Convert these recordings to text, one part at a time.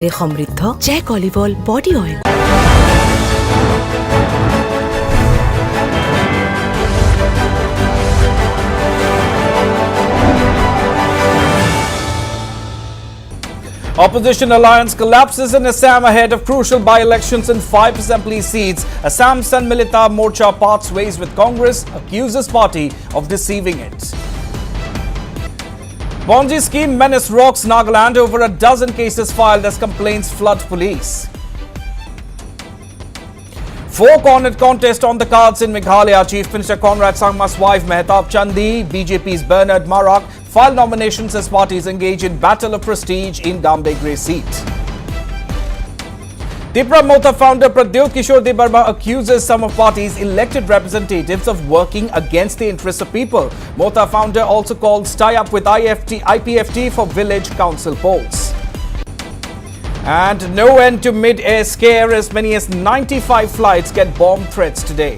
সমৃদ্ধ জেক olive oil body oil. Opposition alliance collapses in Assam ahead of crucial by-elections in 5 assembly seats. Assam Motha Morcha parts ways with Congress, accuses party of deceiving it. Ponzi scheme menace rocks Nagaland, over a dozen cases filed as complaints flood police. Four-cornered contest on the cards in Meghalaya. Chief Minister Conrad Sangma's wife Mehtab Chandi, BJP's Bernard Marak filed nominations as parties engage in battle of prestige in Dambegre seat. Tripura Motha founder Pradyot Kishore Debarma accuses some of party's elected representatives of working against the interests of people. Motha founder also calls tie-up with IPFT for village council polls. And no end to mid-air scare, as many as 95 flights get bomb threats today.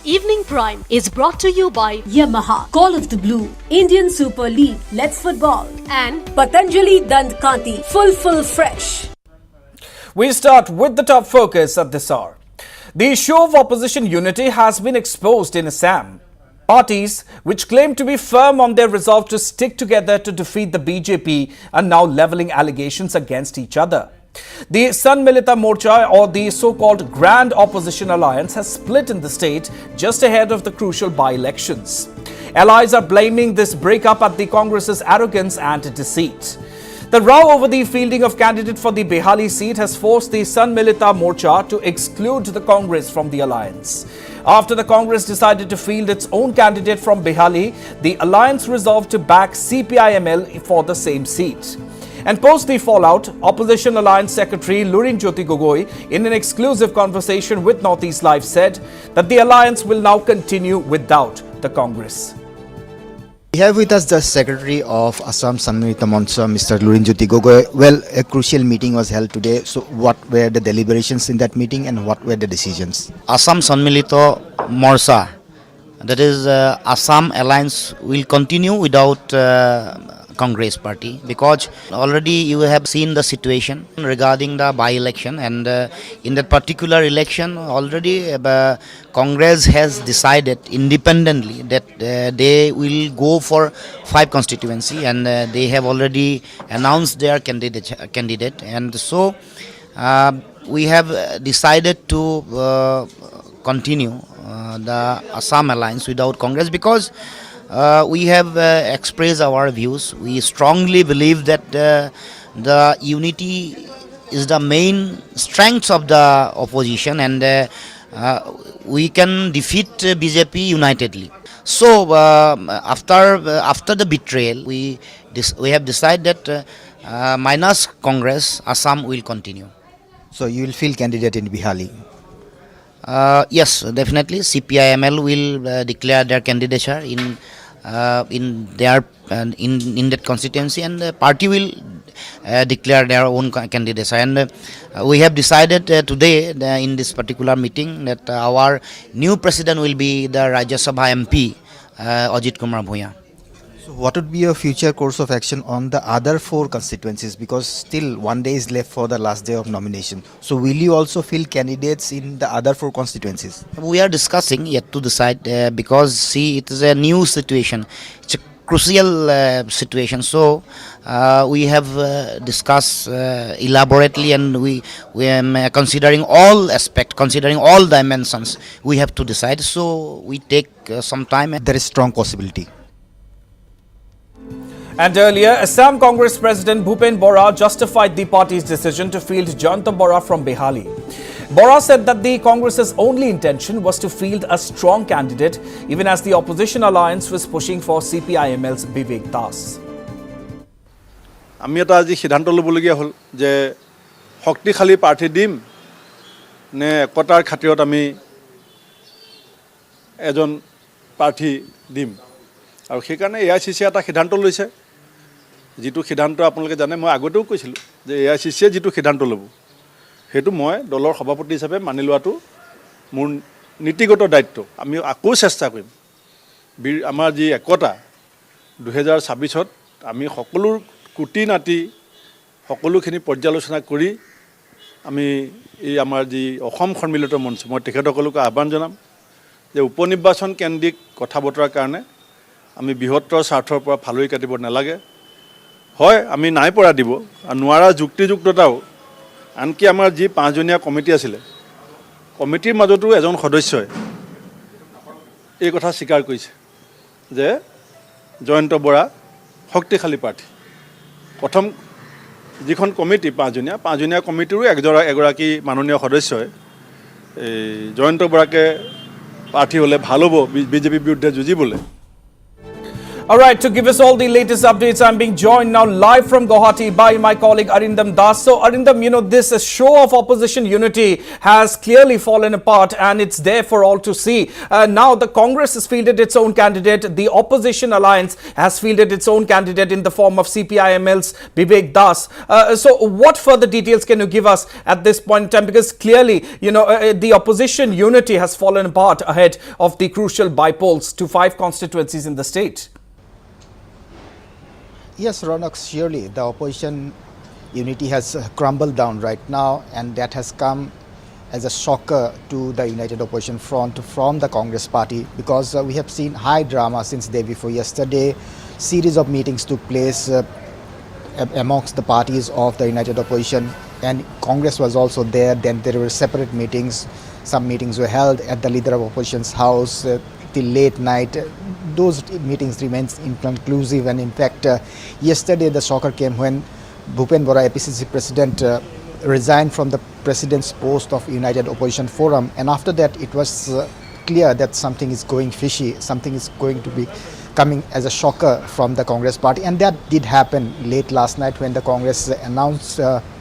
Evening Prime is brought to you by Yamaha, Call of the Blue, Indian Super League, Let's Football, and Patanjali Dant Kanti, full fresh. We start with the top focus at this hour. The issue of opposition unity has been exposed in Assam. Parties which claim to be firm on their resolve to stick together to defeat the BJP are now levelling allegations against each other. The Motha Morcha, or the so-called Grand Opposition Alliance, has split in the state just ahead of the crucial by-elections. Allies are blaming this breakup at the Congress's arrogance and deceit. The row over the fielding of candidate for the Bihali seat has forced the Motha Morcha to exclude the Congress from the alliance. After the Congress decided to field its own candidate from Bihali, the alliance resolved to back CPIML for the same seat. And post the fallout, Opposition Alliance Secretary Lurinjyoti Gogoi, in an exclusive conversation with Northeast Live, said that the alliance will now continue without the Congress. We have with us the Secretary of Assam Motha Morcha, Mr. Lurinjyoti Gogoi. Well, a crucial meeting was held today. So what were the deliberations in that meeting and what were the decisions? Assam Motha Morcha, that is Assam Alliance, will continue without Congress party, because already you have seen the situation regarding the by-election, and in that particular election already Congress has decided independently that they will go for 5 constituency, and they have already announced their candidate, and so we have decided to continue the Assam Alliance without Congress, because we have expressed our views. We strongly believe that the unity is the main strength of the opposition, and we can defeat BJP unitedly. So after the betrayal, we have decided that minus Congress, Assam will continue. So you will field candidate in Bihali? Yes, definitely. CPIML will declare their candidature in that constituency, and the party will declare their own candidates. And we have decided today in this particular meeting that our new president will be the Rajya Sabha MP Ajit Kumar Bhuya. So what would be your future course of action on the other 4 constituencies, because still 1 day is left for the last day of nomination? So will you also field candidates in the other 4 constituencies? We are discussing, yet to decide, because see, it is a new situation. It's a crucial situation. So we have discussed elaborately, and we are considering all aspects, considering all dimensions. We have to decide. So we take some time. There is strong possibility. And earlier, Assam Congress President Bhupen Bora justified the party's decision to field Jayanta Bora from Bihali. Bora said that the Congress's only intention was to field a strong candidate, even as the opposition alliance was pushing for CPIML's Vivek Das. আমি এটা আজি সিদ্ধান্ত ল'বলগীয়া হ'ল যে শক্তিশালী প্ৰাৰ্থী দিম নে একতাৰ খাতিৰত আমি এজন প্ৰাৰ্থী দিম, আৰু সেইকাৰণে AICC এটা সিদ্ধান্ত লৈছে। যিটো সিদ্ধান্ত আপোনালোকে জানে, মই আগতেও কৈছিলোঁ যে AICCয়ে যিটো সিদ্ধান্ত ল'ব সেইটো মই দলৰ সভাপতি হিচাপে মানি লোৱাটো মোৰ নীতিগত দায়িত্ব। আমি আকৌ চেষ্টা কৰিম আমাৰ যি একতা 2026ত আমি সকলো কুটি নাটি সকলোখিনি পৰ্যালোচনা কৰি আমি এই আমাৰ যি অসম সন্মিলিত মঞ্চ মই তেখেতসকলক আহ্বান জনাম যে উপনিৰ্বাচন কেন্দ্ৰিক কথা বতৰাৰ কাৰণে আমি বৃহত্তৰ স্বাৰ্থৰ পৰা ফালৰি কাটিব নালাগে। হয় আমি নাই পৰা দিব আৰু নোৱাৰা যুক্তিযুক্ততাও আনকি আমাৰ যি 5জনীয়া কমিটি আছিলে কমিটিৰ মাজতো এজন সদস্যই এই কথা স্বীকাৰ কৰিছে যে জয়ন্ত বৰা শক্তিশালী প্ৰাৰ্থী। প্ৰথম যিখন কমিটি 5জনীয়া কমিটিৰো এগৰাকী মাননীয় সদস্যই এই জয়ন্ত বৰাকে প্ৰাৰ্থী হ'লে ভাল হ'ব বিজেপিৰ বিৰুদ্ধে যুঁজিবলৈ। All right, to give us all the latest updates, I'm being joined now live from Guwahati by my colleague Arindam Das. So Arindam, you know, this show of opposition unity has clearly fallen apart and it's there for all to see. Now the Congress has fielded its own candidate. The opposition alliance has fielded its own candidate in the form of CPIML's Bibek Das. So what further details can you give us at this point in time? Because clearly, you know, the opposition unity has fallen apart ahead of the crucial bypolls to 5 constituencies in the state. Yes, Ronak, surely the opposition unity has crumbled down right now, and that has come as a shocker to the United Opposition Front from the Congress Party, because we have seen high drama since day before yesterday. Series of meetings took place amongst the parties of the United Opposition, and Congress was also there. Then there were separate meetings. Some meetings were held at the leader of opposition's house till late night. Those meetings remains inconclusive, and in fact yesterday the shocker came when Bhupen Bora, APCC president, resigned from the president's post of United Opposition Forum, and after that it was clear that something is going fishy, something is going to be coming as a shocker from the Congress party, and that did happen late last night when the Congress announced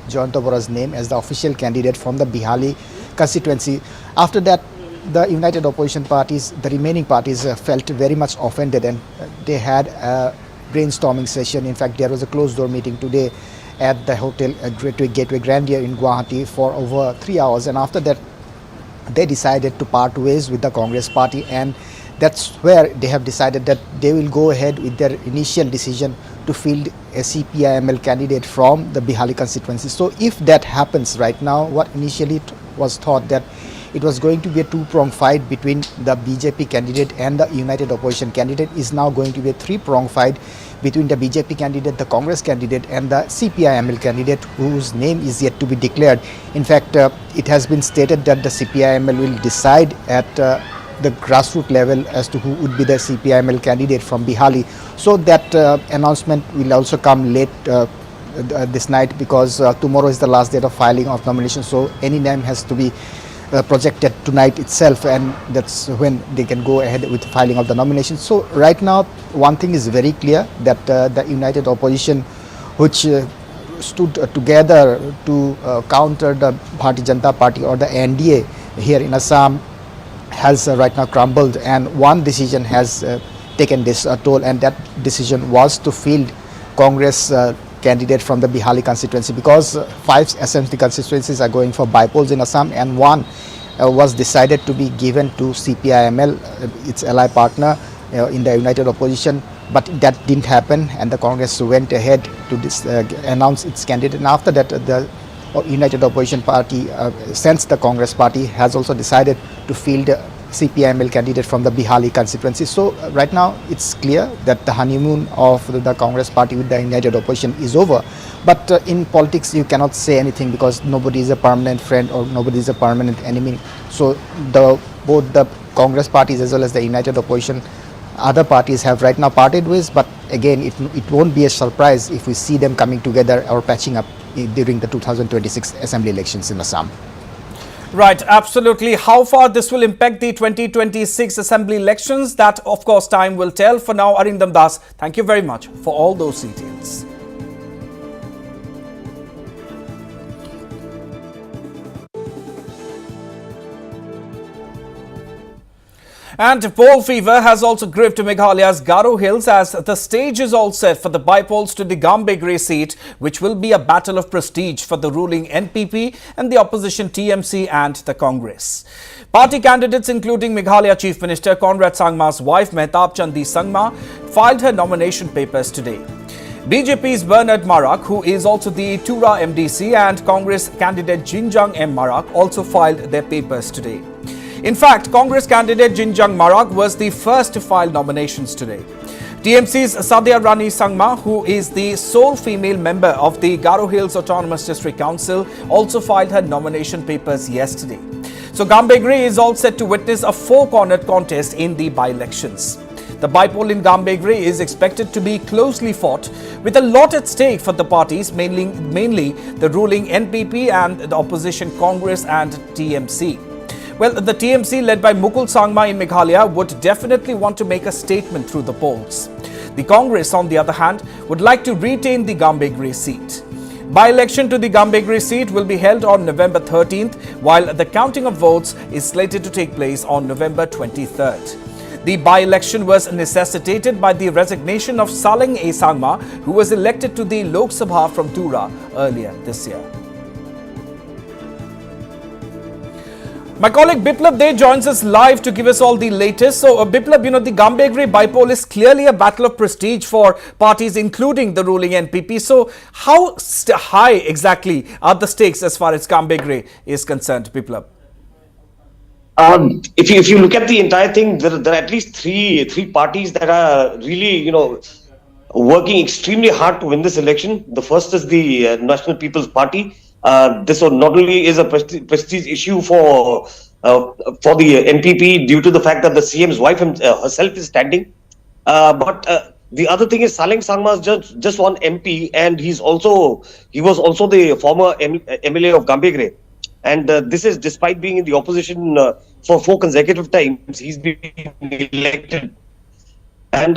Jayanta Bora's name as the official candidate from the Bihali constituency. After that, the United Opposition parties, the remaining parties, felt very much offended, and they had a brainstorming session. In fact, there was a closed door meeting today at the hotel Gateway Grandeur in Guwahati for over 3 hours, and after that they decided to part ways with the Congress party, and that's where they have decided that they will go ahead with their initial decision to field a CPIML candidate from the Bihali constituency. So if that happens right now, what initially was thought that it was going to be a two-pronged fight between the BJP candidate and the United Opposition candidate is now going to be a three-pronged fight between the BJP candidate, the Congress candidate, and the CPIML candidate, whose name is yet to be declared. In fact, it has been stated that the CPIML will decide at the grassroots level as to who would be the CPIML candidate from Bihali. So that announcement will also come late this night, because tomorrow is the last date of filing of nominations. So any name has to be projected tonight itself, and that's when they can go ahead with filing of the nominations. So right now one thing is very clear, that the United Opposition, which stood together to counter the Bharatiya Janata Party or the NDA here in Assam, has right now crumbled, and one decision has taken this toll, and that decision was to field Congress candidate from the Bihali constituency, because 5 assembly constituencies are going for bypolls in Assam, and one was decided to be given to CPIML, its ally partner in the United Opposition, but that didn't happen, and the Congress went ahead to announce its candidate, and after that the United Opposition Party, since the Congress Party has also decided to field CPIML candidate from the Bihali constituency. So right now it's clear that the honeymoon of the Congress Party with the United Opposition is over. But in politics you cannot say anything, because nobody is a permanent friend or nobody is a permanent enemy. So both the Congress parties as well as the United Opposition, other parties have right now parted ways. But again, it won't be a surprise if we see them coming together or patching up during the 2026 assembly elections in Assam. Right, absolutely. How far this will impact the 2026 assembly elections, that of course time will tell. For now, Arindam Das, thank you very much for all those details. And poll fever has also gripped Meghalaya's Garo Hills as the stage is all set for the bypolls to the Gambegre seat, which will be a battle of prestige for the ruling NPP and the opposition TMC and the Congress. Party candidates including Meghalaya Chief Minister Conrad Sangma's wife Mehtab Chandi Sangma filed her nomination papers today. BJP's Bernard Marak, who is also the Tura MDC, and Congress candidate Jinjang M. Marak also filed their papers today. In fact, Congress candidate Jinjang Marak was the first to file nominations today. TMC's Sadhya Rani Sangma, who is the sole female member of the Garo Hills Autonomous District Council, also filed her nomination papers yesterday. So Gambegre is all set to witness a four-cornered contest in the by-elections. The bypoll in Gambegre is expected to be closely fought, with a lot at stake for the parties, mainly the ruling NPP and the opposition Congress and TMC. Well, the TMC led by Mukul Sangma in Meghalaya would definitely want to make a statement through the polls. The Congress, on the other hand, would like to retain the Gambegre seat. By-election to the Gambegre seat will be held on November 13th, while the counting of votes is slated to take place on November 23rd. The by-election was necessitated by the resignation of Saleng A. Sangma, who was elected to the Lok Sabha from Tura earlier this year. My colleague Biplab Dey joins us live to give us all the latest. So, Biplab, the Gambegre bypoll is clearly a battle of prestige for parties, including the ruling NPP. So, how high exactly are the stakes as far as Gambegre is concerned, Biplab? If you look at the entire thing, there are at least three parties that are really, working extremely hard to win this election. The first is the National People's Party. This not only is a prestige issue for the NPP due to the fact that the CM's wife herself is standing, but the other thing is Saleng Sangma is just one MP, and he was also the former MLA of Gambegre, and this is despite being in the opposition for 4 consecutive times. He's been elected, and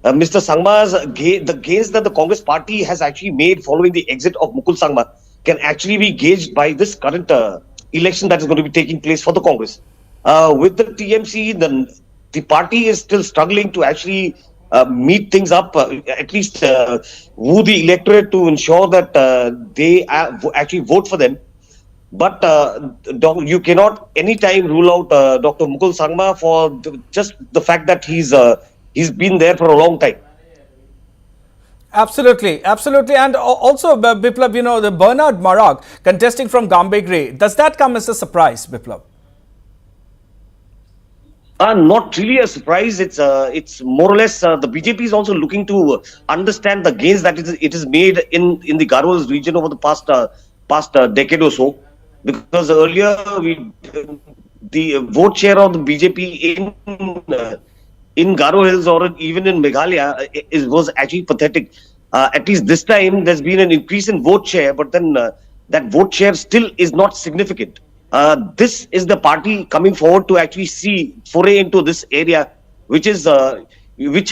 Mr. Sangma's the gains that the Congress party has actually made following the exit of Mukul Sangma can actually be gauged by this current election that is going to be taking place for the Congress. With the TMC, the party is still struggling to actually meet things up, at least woo the electorate to ensure that they actually vote for them. But you cannot anytime rule out Dr. Mukul Sangma for just the fact that he's been there for a long time. Absolutely. And also, Biplab, the Bernard Marak contesting from Gambegre, does that come as a surprise, Biplab? Not really a surprise. It's more or less the BJP is also looking to understand the gains that it has made in the Garo Hills region over the past decade or so. Because earlier the vote share of the BJP in Garo Hills or even in Meghalaya was actually pathetic. At least this time there's been an increase in vote share, but then that vote share still is not significant. This is the party coming forward to actually foray into this area, which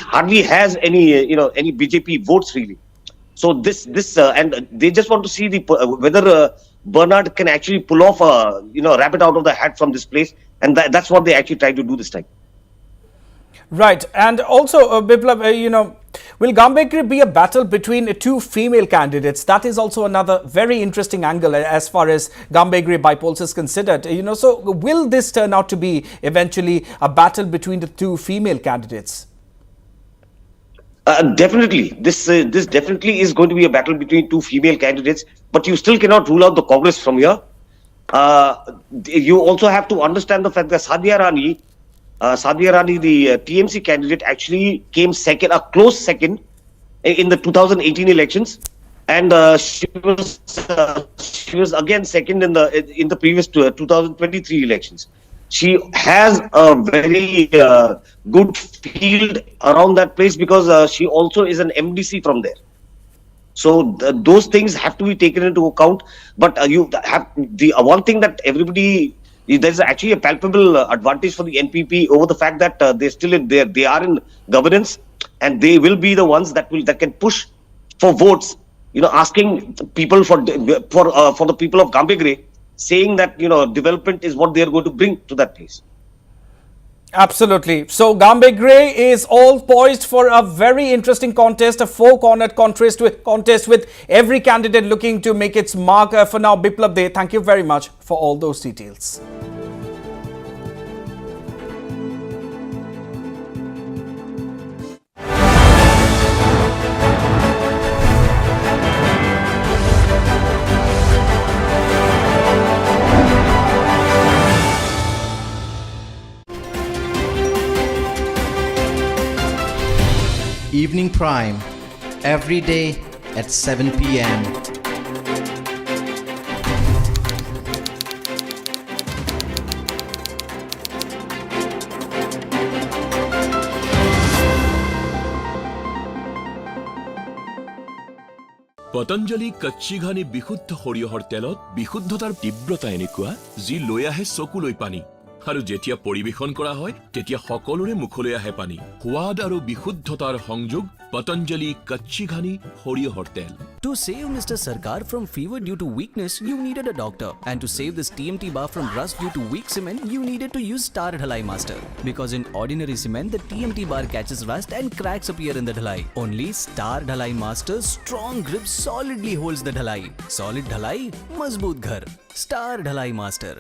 hardly has any BJP votes really. So this and they just want to see whether Bernard can actually pull off a rabbit out of the hat from this place, and that's what they actually try to do this time. Right, and also Biplab, will Gambegre be a battle between two female candidates? That is also another very interesting angle as far as Gambegre bypolls is considered. So will this turn out to be eventually a battle between the two female candidates? Definitely, this definitely is going to be a battle between two female candidates, but you still cannot rule out the Congress from here. You also have to understand the fact that Sadhya Rani, the TMC candidate, actually came second, a close second, in the 2018 elections, and she was again second in the previous 2023 elections. She has a very good field around that place because she also is an MDC from there. So those things have to be taken into account. But you have the one thing that there's actually a palpable advantage for the NPP over the fact that they are in governance, and they will be the ones that can push for votes. Asking people for the people of Gambegre, saying that development is what they are going to bring to that place. Absolutely. So Gambegre is all poised for a very interesting contest, a four-cornered contest with every candidate looking to make its mark. For now, Biplab De, thank you very much for all those details. Evening Prime, every day at 7 p.m. Patanjali কচ্চি ঘানি বিশুদ্ধ সৰিয়হৰ তেলত বিশুদ্ধতাৰ তীব্ৰতা এনেকুৱা যি লৈ আহে চকুলৈ পানী আৰু যেতিয়া পৰিবেশন কৰা হয় তেতিয়া সকলোৰে মুখলৈ আহে পানী সোৱাদ আৰু বিশুদ্ধতাৰ সংযোগ পতঞ্জলি কচ্চি ঘানি সৰিয়হৰ তেল To save Mr. Sarkar from fever due to weakness, you needed a doctor. And to save this TMT bar from rust due to weak cement, you needed to use Star Dhalai Master. Because in ordinary cement, the TMT bar catches rust and cracks appear in the dhalai. Only Star Dhalai Master's strong grip solidly holds the dhalai. Solid dhalai, mazboot ghar. Star Dhalai Master.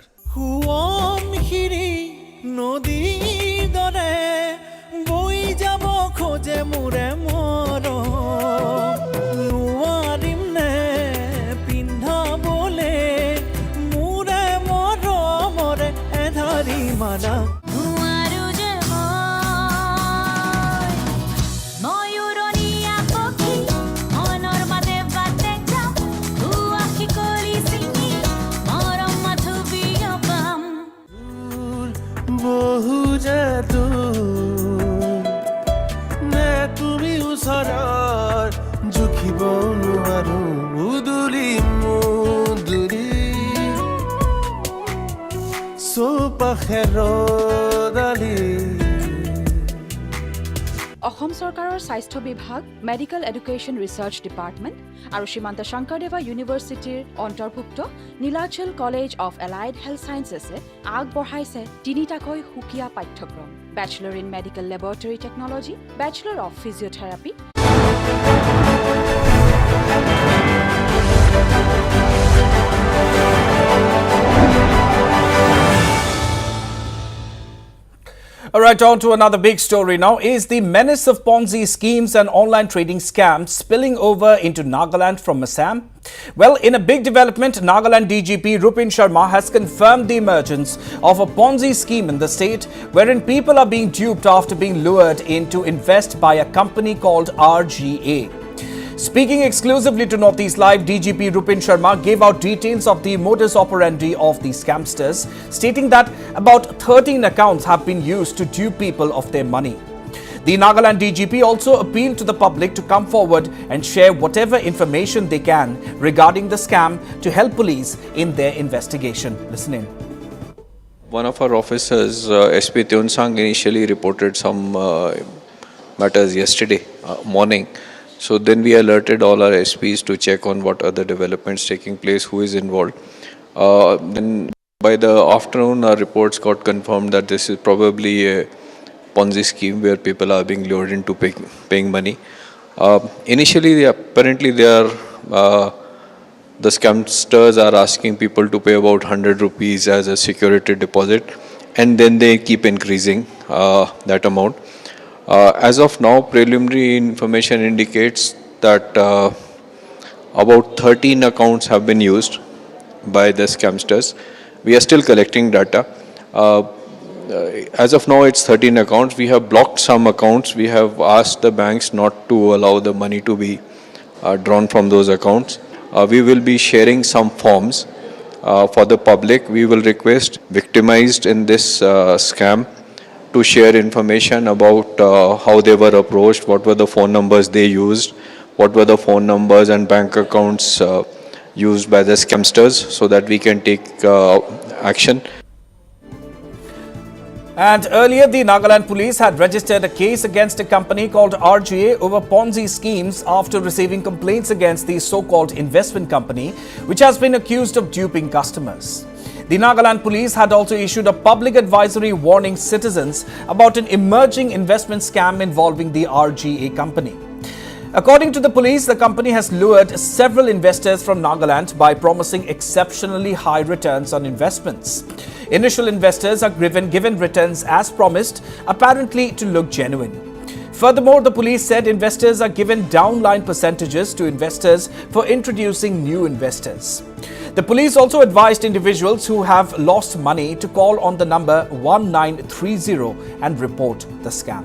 মিহিৰি নদী দৰে বৈ যাব খোজে মোৰে মৰম নোৱাৰিম নে পিন্ধাবলে মোৰে মৰমৰে এধাৰি মালা বহু যে নে তুমি ওচৰৰ জুখিব নোৱাৰো উদুলি মুদুলি চৌপাশে ৰদালি অসম চৰকাৰৰ স্বাস্থ্য বিভাগ মেডিকেল এডুকেশ্যন ৰিচাৰ্চ ডিপাৰ্টমেণ্ট আৰু শ্ৰীমন্ত শংকৰদেৱা ইউনিভাৰ্চিটিৰ অন্তৰ্ভুক্ত Nilachal college of allied health ছায়েন্সেছে আগবঢ়াইছে তিনিটাকৈ সুকীয়া পাঠ্যক্ৰম bachelor in medical laboratory technology bachelor of physiotherapy All right, on to another big story now. Is the menace of Ponzi schemes and online trading scams spilling over into Nagaland from Assam? Well, in a big development, Nagaland DGP Rupin Sharma has confirmed the emergence of a Ponzi scheme in the state wherein people are being duped after being lured in to invest by a company called RGA. Speaking exclusively to Northeast Live, DGP Rupin Sharma gave out details of the modus operandi of the scamsters, stating that about 13 accounts have been used to dupe people of their money. The Nagaland DGP also appealed to the public to come forward and share whatever information they can regarding the scam to help police in their investigation. Listen in. One of our officers, SP Tunsang, initially reported some matters yesterday morning. So then we alerted all our SPs to check on what are the developments taking place, who is involved. Then by the afternoon, our reports got confirmed that this is probably a Ponzi scheme where people are being lured into paying money. Initially, apparently the scamsters are asking people to pay about 100 rupees as a security deposit, and then they keep increasing that amount. As of now, preliminary information indicates that about 13 accounts have been used by the scamsters. We are still collecting data. As of now, it's 13 accounts. We have blocked some accounts. We have asked the banks not to allow the money to be drawn from those accounts. We will be sharing some forms for the public. We will request victimized in this scam to share information about how they were approached, what were the phone numbers they used, what were the phone numbers and bank accounts used by the scamsters, so that we can take action. And earlier, the Nagaland police had registered a case against a company called RGA over Ponzi schemes after receiving complaints against the so-called investment company, which has been accused of duping customers. The Nagaland police had also issued a public advisory warning citizens about an emerging investment scam involving the RGA company. According to the police, the company has lured several investors from Nagaland by promising exceptionally high returns on investments. Initial investors are given returns as promised, apparently to look genuine. Furthermore, the police said investors are given downline percentages to investors for introducing new investors. The police also advised individuals who have lost money to call on the number 1930 and report the scam.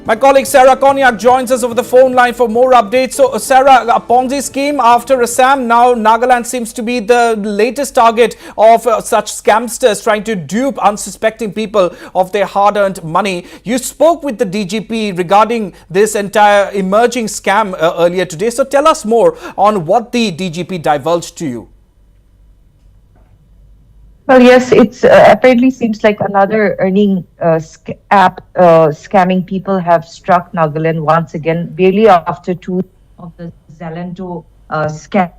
My colleague Sarah Konyak joins us over the phone line for more updates. So, Sarah, a Ponzi scheme after Assam, now Nagaland seems to be the latest target of such scamsters trying to dupe unsuspecting people of their hard-earned money. You spoke with the DGP regarding this entire emerging scam earlier today. So, tell us more on what the DGP divulged to you. Well, yes, it's apparently seems like another earning app scamming people have struck Nagaland once again, barely after two of the Zalando scamming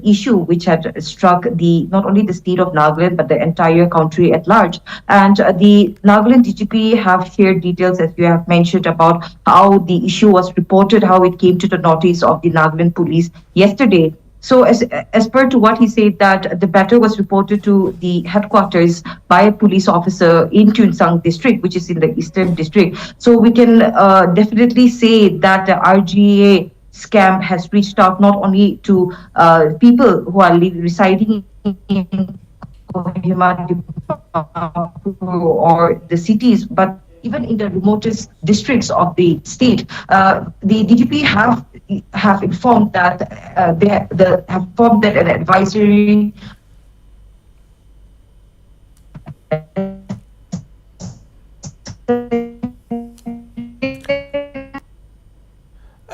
issue, which had struck not only the state of Nagaland but the entire country at large. And the Nagaland DGP have shared details, as you have mentioned, about how the issue was reported, how it came to the notice of the Nagaland police yesterday. So as per to what he said, that the matter was reported to the headquarters by a police officer in Tunsang district, which is in the eastern district. So we can definitely say that the RGA scam has reached out not only to people who are residing in Kohima or the cities, but even in the remotest districts of the state. The DGP have informed that they have formed that an advisory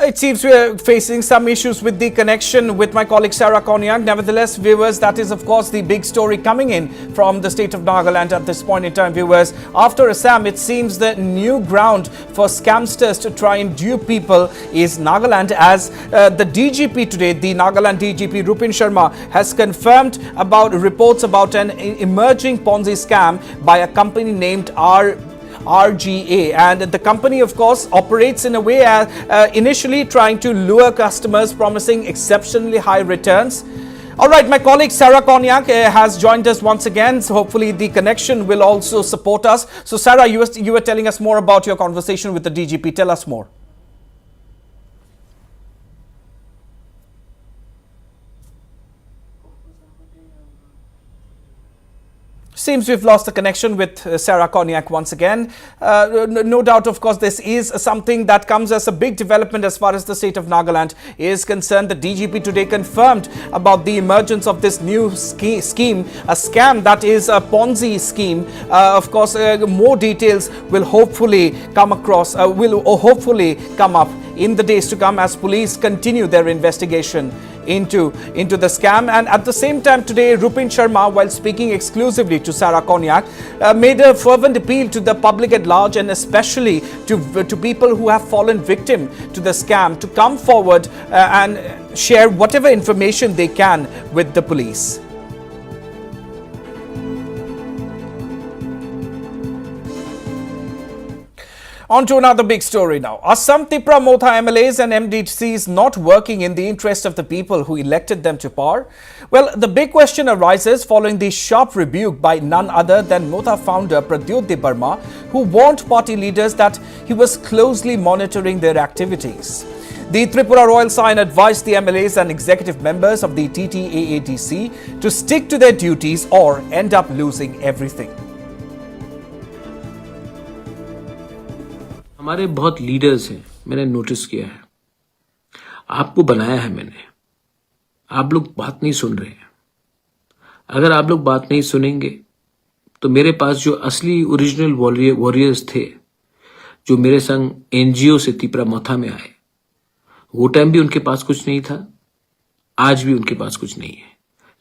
It seems we are facing some issues with the connection with my colleague Sarah Konyak. Nevertheless, viewers, that is of course the big story coming in from the state of Nagaland at this point in time, viewers. After Assam, it seems the new ground for scamsters to try and dupe people is Nagaland, as the DGP today, the Nagaland DGP Rupin Sharma, has confirmed about reports about an emerging Ponzi scam by a company named RGA, and the company of course operates in a way initially trying to lure customers, promising exceptionally high returns. Alright, my colleague Sarah Konyak has joined us once again, so hopefully the connection will also support us. So Sarah, you were telling us more about your conversation with the DGP. Tell us more. Seems we've lost the connection with Sarah Konyak once again. No doubt, of course, this is something that comes as a big development as far as the state of Nagaland is concerned. The DGP today confirmed about the emergence of this new scheme, a scam that is a Ponzi scheme. Of course, more details will hopefully come across, will hopefully come up in the days to come as police continue their investigation into the scam. And at the same time today, Rupin Sharma, while speaking exclusively to Sarah Konyak, made a fervent appeal to the public at large, and especially to people who have fallen victim to the scam, to come forward and share whatever information they can with the police. On to another big story now. Assam, Tripura, Motha MLAs and MDCs not working in the interest of the people who elected them to power? Well, the big question arises following the sharp rebuke by none other than Motha founder Pradyot Debarma, who warned party leaders that he was closely monitoring their activities. The Tripura Royal Sign advised the MLAs and executive members of the TTAADC to stick to their duties or end up losing everything. हमारे बहुत leaders हैं, मैंने notice किया है। आपको बनाया है मैंने, आप लोग बात नहीं सुन रहे हैं। अगर आप लोग बात नहीं सुनेंगे तो मेरे पास जो असली ओरिजिनल वॉरियर्स थे, जो मेरे संग एनजीओ से त्रिपुरा मोथा में आए, वो टाइम भी उनके पास कुछ नहीं था, आज भी उनके पास कुछ नहीं है,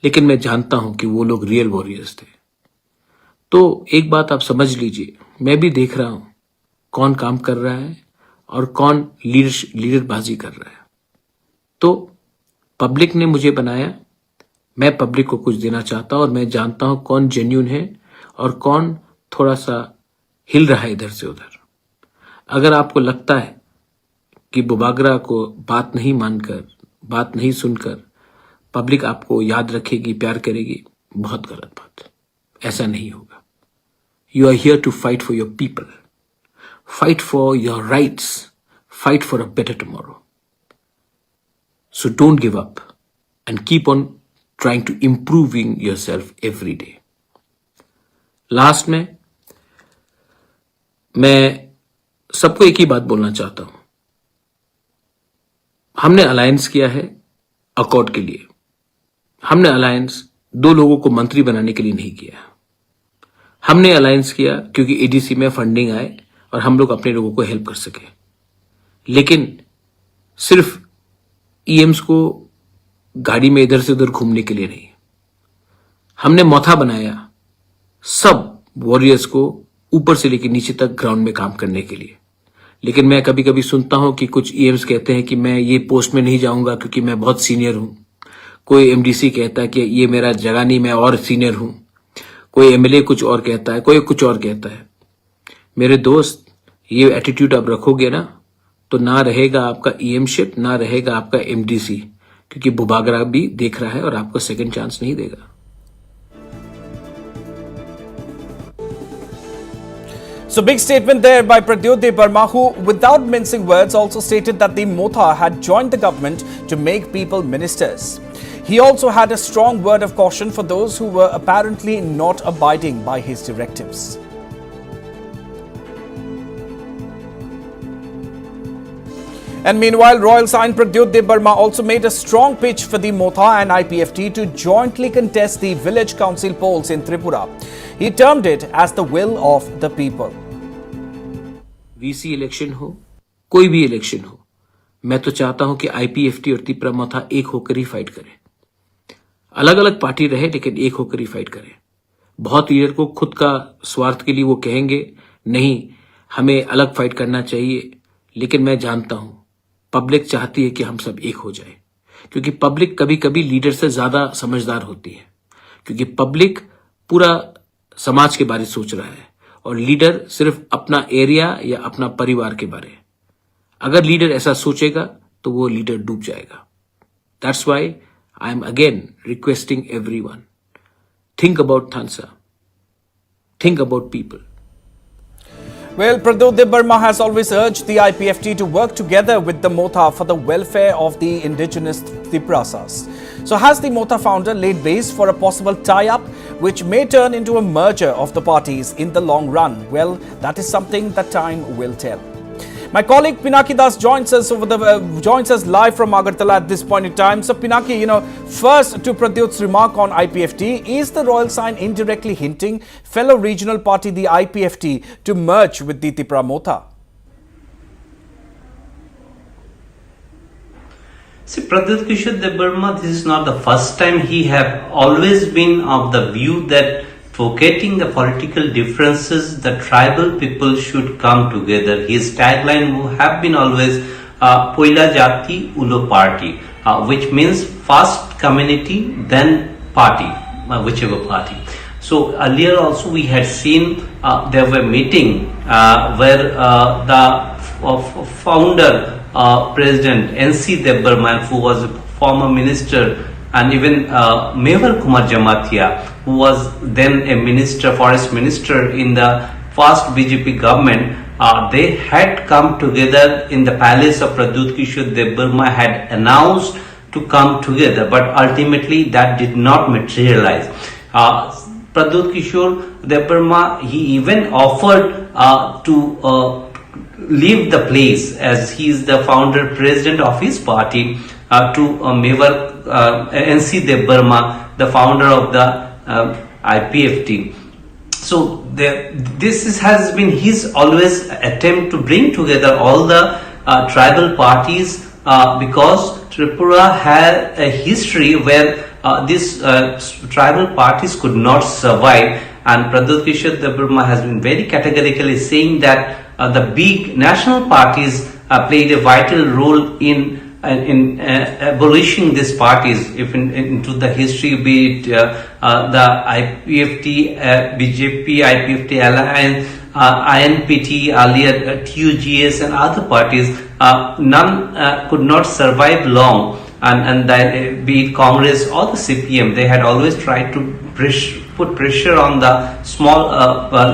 लेकिन मैं जानता हूं कि वो लोग रियल वॉरियर्स थे। तो एक बात आप समझ लीजिए, मैं भी देख रहा हूं कौन काम कर रहा है और कौन लीडरबाजी कर रहा है। तो पब्लिक ने मुझे बनाया, मैं पब्लिक को कुछ देना चाहता हूं और मैं जानता हूं कौन जेन्युइन है और कौन थोड़ा सा हिल रहा है इधर से उधर। अगर आपको लगता है कि बुबागरा को बात नहीं मानकर, बात नहीं सुनकर पब्लिक आपको याद रखेगी, प्यार करेगी, बहुत गलत बात। ऐसा नहीं होगा। You are here to fight for your people, fight for your rights, fight for a better tomorrow. So don't give up and keep on trying to improving yourself every day. Last में मैं सबको एक ही बात बोलना चाहता हूं। हमने alliance किया है अकॉर्ड के लिए। हमने अलायंस दो लोगों को मंत्री बनाने के लिए नहीं किया। हमने अलायंस किया क्योंकि एडीसी में फंडिंग आए और हम लोग अपने लोगों को हेल्प कर सके। लेकिन सिर्फ ईएम्स को गाड़ी में इधर से उधर घूमने के लिए नहीं। हमने मोथा बनाया सब वॉरियर्स को ऊपर से लेकर नीचे तक ग्राउंड में काम करने के लिए। लेकिन मैं कभी कभी सुनता हूं कि कुछ ईएम्स कहते हैं कि मैं ये पोस्ट में नहीं जाऊंगा क्योंकि मैं बहुत सीनियर हूं। कोई एमडीसी कहता है कि ये मेरा जगह नहीं, मैं और सीनियर हूं। कोई एमएलए कुछ और कहता है, कोई कुछ और कहता है। मेरे दोस्त, ये एटीट्यूड आप रखोगे ना तो ना रहेगा आपका ईएमशिप, ना रहेगा आपका एमडीसी, क्योंकि बुबागरा भी देख रहा है और आपको सेकंड चांस नहीं देगा। So big statement there by Pradyut Debarma, who without mincing words also stated that the Motha had joined the government to make people ministers. He also had a strong word of caution for those who were apparently not abiding by his directives. And meanwhile, Royal Sign Pradyut Debarma also made a strong pitch for the Motha and IPFT to jointly contest the village council polls in Tripura. He termed it as the will of the people. VC election हो, कोई भी election हो, मैं तो चाहता हूं कि IPFT और त्रिपुरा मोथा एक होकर ही फाइट करें। अलग अलग पार्टी रहे लेकिन एक होकर ही फाइट करें। बहुत लीडर को खुद का स्वार्थ के लिए वो कहेंगे नहीं, हमें अलग फाइट करना चाहिए, लेकिन मैं जानता हूं पब्लिक चाहती है कि हम सब एक हो जाए, क्योंकि पब्लिक कभी कभी लीडर से ज्यादा समझदार होती है, क्योंकि पब्लिक पूरा समाज के बारे में सोच रहा है और लीडर सिर्फ अपना एरिया या अपना परिवार के बारे। अगर लीडर ऐसा सोचेगा तो वो लीडर डूब जाएगा। That's why I am again requesting everyone, think about Thansa, think about people. Well, Pradyut Debarma has always urged the IPFT to work together with the Motha for the welfare of the indigenous Triprasas. So has the Motha founder laid base for a possible tie-up which may turn into a merger of the parties in the long run? Well, that is something that time will tell. My colleague Pinaki Das joins us live from Agartala at this point in time. So Pinaki, first to Pradyut's remark on IPFT, is the Royal Sign indirectly hinting fellow regional party the IPFT to merge with the Tripura Motha? See, Pradyut Kishore Debarma, this is not the first time. He have always been of the view that forgetting the political differences, the tribal people should come together. His tagline would have been always Poila Jati Ulo Party, which means first community, then party, whichever party. So earlier also we had seen there were meeting where the founder President NC Debarma, who was a former minister, and even Mehval Kumar Jamatia, who was then a minister, forest minister in the first BJP government, they had come together in the palace of Pradyut Kishore Debarma, had announced to come together, but ultimately that did not materialize. Pradyut Kishore Debarma, he even offered to leave the place, as he is the founder president of his party, to Mehval NC Debarma, the founder of the IPFT. So this has been his always attempt to bring together all the tribal parties, because Tripura had a history where these tribal parties could not survive, and Pradyut Kishore Debarma has been very categorically saying that the big national parties played a vital role in in abolishing these parties, if into the history, be it the IPFT, BJP, IPFT alliance, INPT, earlier TUGS and other parties, none could not survive long. And be it Congress or the CPM, they had always tried to put pressure on the small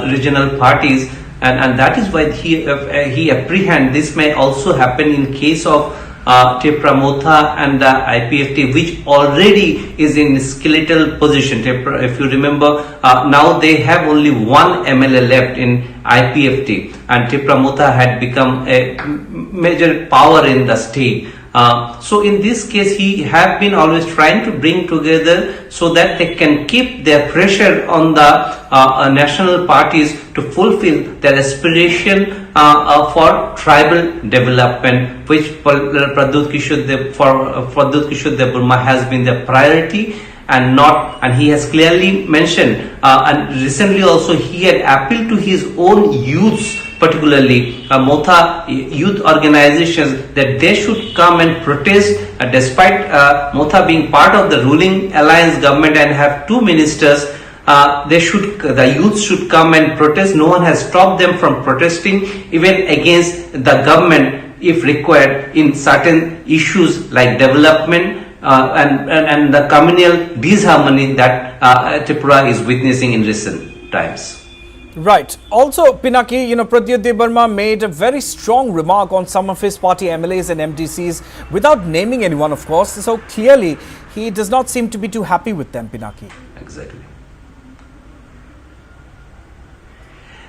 regional parties, and that is why he apprehend this may also happen in case of Tripura, Motha and the IPFT, which already is in skeletal position. Tripura, if you remember, now they have only one MLA left in IPFT, and Tripura, Motha had become a major power in the state. So in this case, he have been always trying to bring together so that they can keep their pressure on the national parties to fulfill their aspiration for tribal development, which Pradyut Kishore Debarma has been the priority, and he has clearly mentioned, and recently also he had appealed to his own youths, particularly Motha youth organizations, that they should come and protest, despite Motha being part of the ruling alliance government and have 2 ministers. The youth should come and protest. No one has stopped them from protesting, even against the government if required, in certain issues like development and the communal disharmony that Tripura is witnessing in recent times. Right. Also, Pinaki, Pradyut Debarma made a very strong remark on some of his party MLAs and MDCs without naming anyone, of course. So clearly, he does not seem to be too happy with them, Pinaki. Exactly.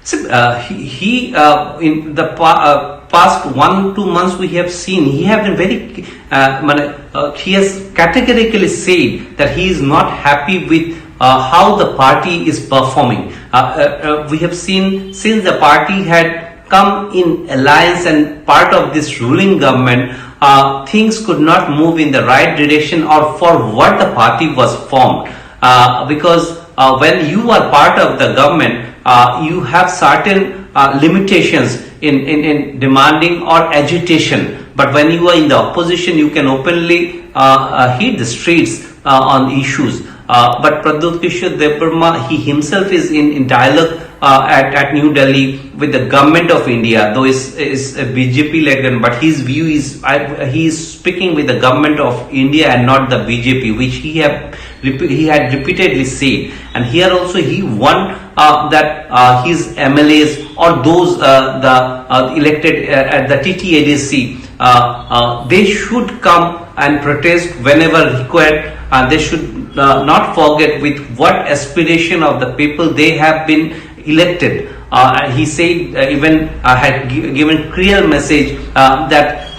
So, he in the past 1-2 months we have seen, he have been very, he has categorically said that he is not happy with how the party is performing. We have seen since the party had come in alliance and part of this ruling government, things could not move in the right direction or for what the party was formed. Because when you are part of the government, you have certain limitations in demanding or agitation. But when you are in the opposition, you can openly hit the streets on issues. But Pradyut Kishore Debarma, he himself is in dialogue at New Delhi with the government of India, though is a BJP led, but his view is he is speaking with the government of India and not the BJP, which he had repeatedly said. And here also he won that his MLAs or those the elected at the TTADC, they should come and protest whenever required. They should not forget with what aspiration of the people they have been elected. He said even had given clear message that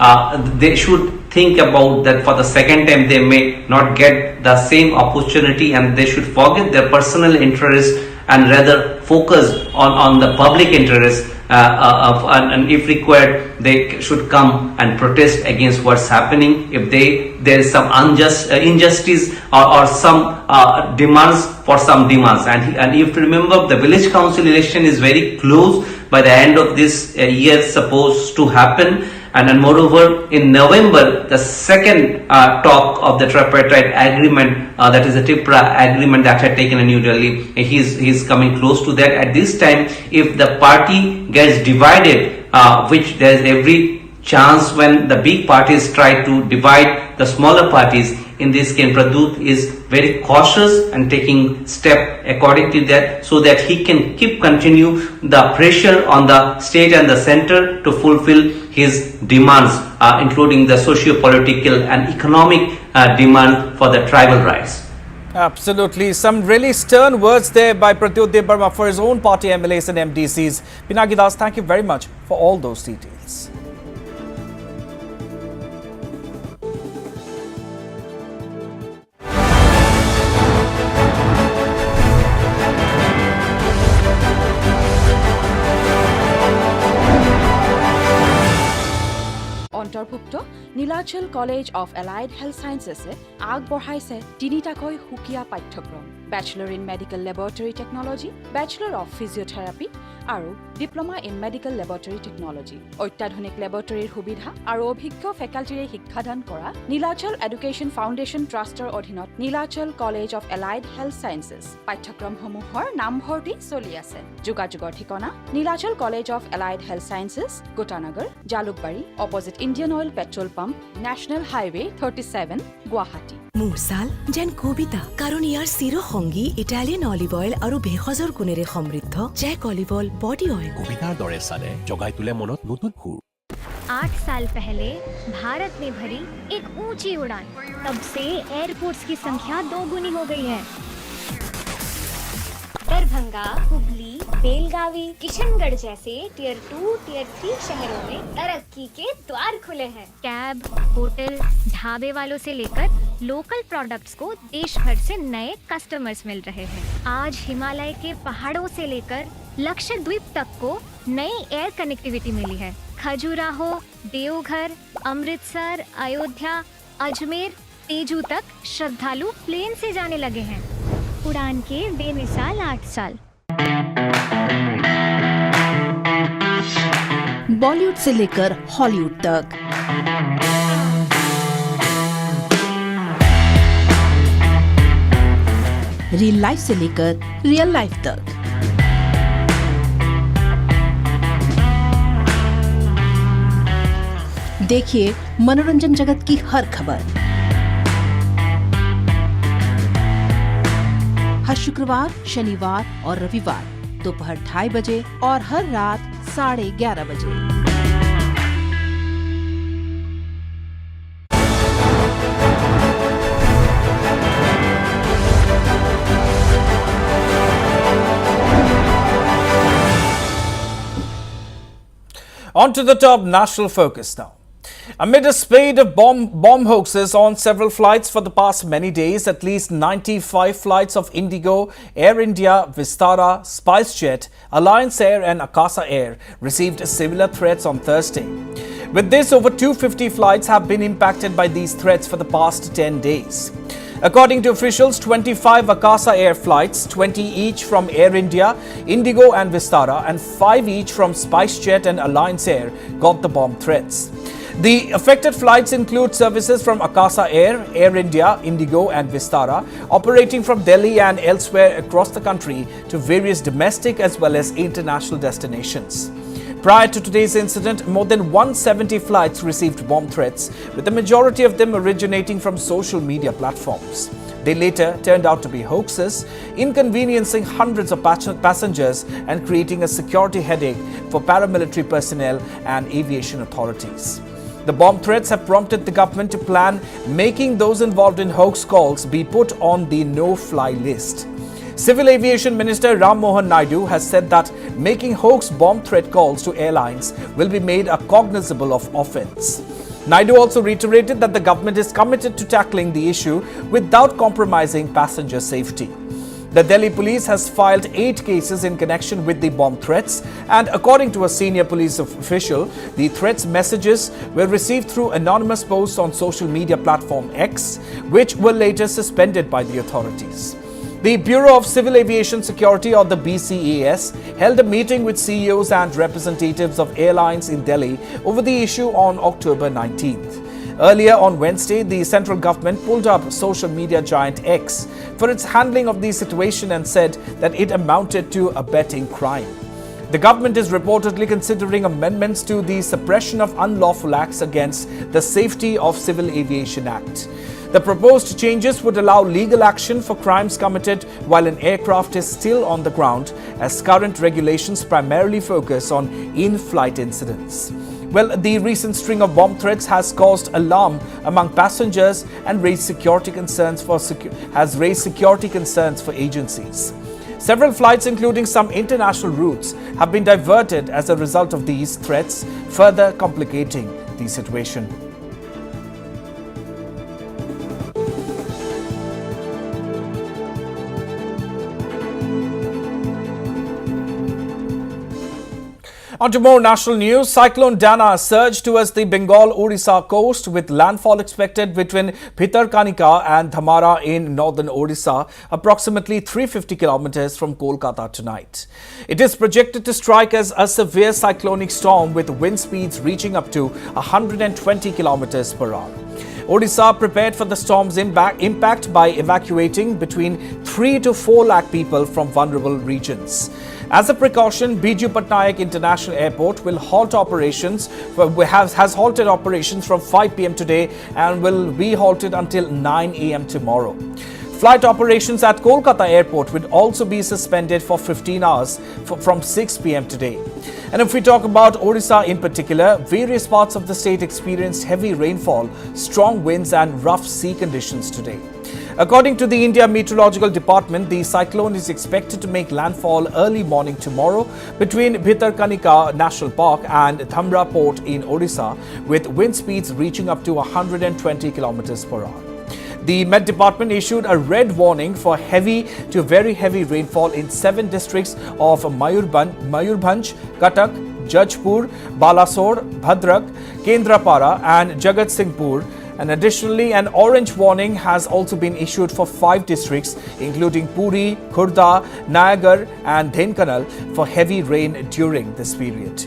they should think about that for the second time they may not get the same opportunity, and they should forget their personal interests and rather focus on the public interest. And if required, they should come and protest against what's happening. If there is some injustice or some demands for some demands, and if you remember, the village council election is very close. By the end of this year, supposed to happen. And then moreover, in November, the second talk of the tripartite agreement, that is the Tripura agreement that had taken in New Delhi, he's coming close to that. At this time, if the party gets divided, which there is every chance when the big parties try to divide the smaller parties, in this case, Pradyut is very cautious and taking step according to that, so that he can continue the pressure on the state and the center to fulfill his demands, including the socio-political and economic demand for the tribal rights. Absolutely. Some really stern words there by Pradyut Debarma for his own party MLAs and MDCs. Pinaki Das, thank you very much for all those details. অন্তৰ্ভুক্ত Nilachal college of allied health চায়েন্সেছে আগবঢ়াইছে তিনিটাকৈ সুকীয়া পাঠ্যক্ৰম bachelor in medical laboratory technology, bachelor of physiotherapy আৰু diploma in medical laboratory technology. অত্যাধুনিক লেবৰেটৰীৰ সুবিধা আৰু অভিজ্ঞ ফেকাল্টিৰে শিক্ষাদান কৰা নীলাচল এডুকেশ্যন ফাউণ্ডেশ্যন ট্ৰাষ্টৰ অধীনত Nilachal college of allied health sciences পাঠ্যক্ৰমসমূহৰ নামভৰ্তি চলি আছে। যোগাযোগৰ ঠিকনা Nilachal college of allied health sciences, Gotanagar, Jalukbari, opposite Indian Oil petrol pump, national highway 37, Guwahati. মোৰ ছাল যেন কবিতা, কাৰণ ইয়াৰ চিৰসংগী ইটালিয়ান অলিভ অইল আৰু ভেষজৰ গুণেৰে সমৃদ্ধ জেক অলিভ অইল বডি অইল। কবিতাৰ দৰে ছালে জগাই তোলে মনত নতুন সুৰ। 8 साल पहले भारत ने भरी एक ऊंची उड़ान, तब से एयरपोर्ट्स की संख्या 2 गुनी हो गई है। दरभंगा, हुबली, बेलगावी, किशनगढ़ जैसे टियर 2, टियर 3 शहरों में तरक्की के द्वार खुले हैं। कैब, होटल, ढाबे वालों से लेकर लोकल प्रोडक्ट्स को देश भर से नए कस्टमर्स मिल रहे हैं। आज हिमालय के पहाड़ों से लेकर लक्षद्वीप तक को नई एयर कनेक्टिविटी मिली है। खजुराहो, देवघर, अमृतसर, अयोध्या, अजमेर, तेजू तक श्रद्धालु प्लेन से जाने लगे हैं। उड़ान के बेमिसाल 8 साल। बॉलीवुड से लेकर हॉलीवुड तक, रियल लाइफ से लेकर रियल लाइफ तक, देखिए मनोरंजन जगत की हर खबर। हर शुक्रवार, शनिवार और रविवार दोपहर 2:30 बजे और हर रात 11:30 बजे। On to the top national focus now. Amid a spate of bomb hoaxes on several flights for the past many days, at least 95 flights of Indigo, Air India, Vistara, SpiceJet, Alliance Air and Akasa Air received similar threats on Thursday. With this, over 250 flights have been impacted by these threats for the past 10 days. According to officials, 25 Akasa Air flights, 20 each from Air India, Indigo and Vistara, and 5 each from SpiceJet and Alliance Air got the bomb threats. The affected flights include services from Akasa Air, Air India, Indigo and Vistara, operating from Delhi and elsewhere across the country to various domestic as well as international destinations. Prior to today's incident, more than 170 flights received bomb threats, with the majority of them originating from social media platforms. They later turned out to be hoaxes, inconveniencing hundreds of passengers and creating a security headache for paramilitary personnel and aviation authorities. The bomb threats have prompted the government to plan making those involved in hoax calls be put on the no-fly list. Civil Aviation Minister Ram Mohan Naidu has said that making hoax bomb threat calls to airlines will be made a cognizable of offence. Naidu also reiterated that the government is committed to tackling the issue without compromising passenger safety. The Delhi police has filed 8 cases in connection with the bomb threats, and according to a senior police official, the threats messages were received through anonymous posts on social media platform X, which were later suspended by the authorities. The Bureau of Civil Aviation Security, or the BCAS, held a meeting with CEOs and representatives of airlines in Delhi over the issue on October 19th. Earlier on Wednesday, the central government pulled up social media giant X for its handling of the situation and said that it amounted to a betting crime. The government is reportedly considering amendments to the Suppression of Unlawful Acts Against the Safety of Civil Aviation Act. The proposed changes would allow legal action for crimes committed while an aircraft is still on the ground, as current regulations primarily focus on in-flight incidents. Well, the recent string of bomb threats has caused alarm among passengers and raised security concerns for agencies. Several flights, including some international routes, have been diverted as a result of these threats, further complicating the situation. On to more national news, Cyclone Dana surged towards the Bengal-Odisha coast with landfall expected between Bhitarkanika and Dhamara in northern Odisha, approximately 350 kilometers from Kolkata tonight. It is projected to strike as a severe cyclonic storm with wind speeds reaching up to 120 kilometers per hour. Odisha prepared for the storm's impact by evacuating between 3 to 4 lakh people from vulnerable regions. As a precaution, Biju Patnaik International Airport will halt operations, has halted operations from 5 p.m. today and will be halted until 9 a.m. tomorrow. Flight operations at Kolkata Airport will also be suspended for 15 hours from 6 p.m. today. And if we talk about Odisha in particular, various parts of the state experienced heavy rainfall, strong winds and rough sea conditions today. According to the India Meteorological Department, the cyclone is expected to make landfall early morning tomorrow between Bhitarkanika National Park and Dhamra Port in Odisha, with wind speeds reaching up to 120 kilometers per hour. The Met Department issued a red warning for heavy to very heavy rainfall in 7 districts of Mayurbhanj, Cuttack, Jajpur, Balasore, Bhadrak, Kendrapara and Jagatsinghpur. And additionally, an orange warning has also been issued for 5 districts, including Puri, Khurda, Nayagar and Dhenkanal for heavy rain during this period.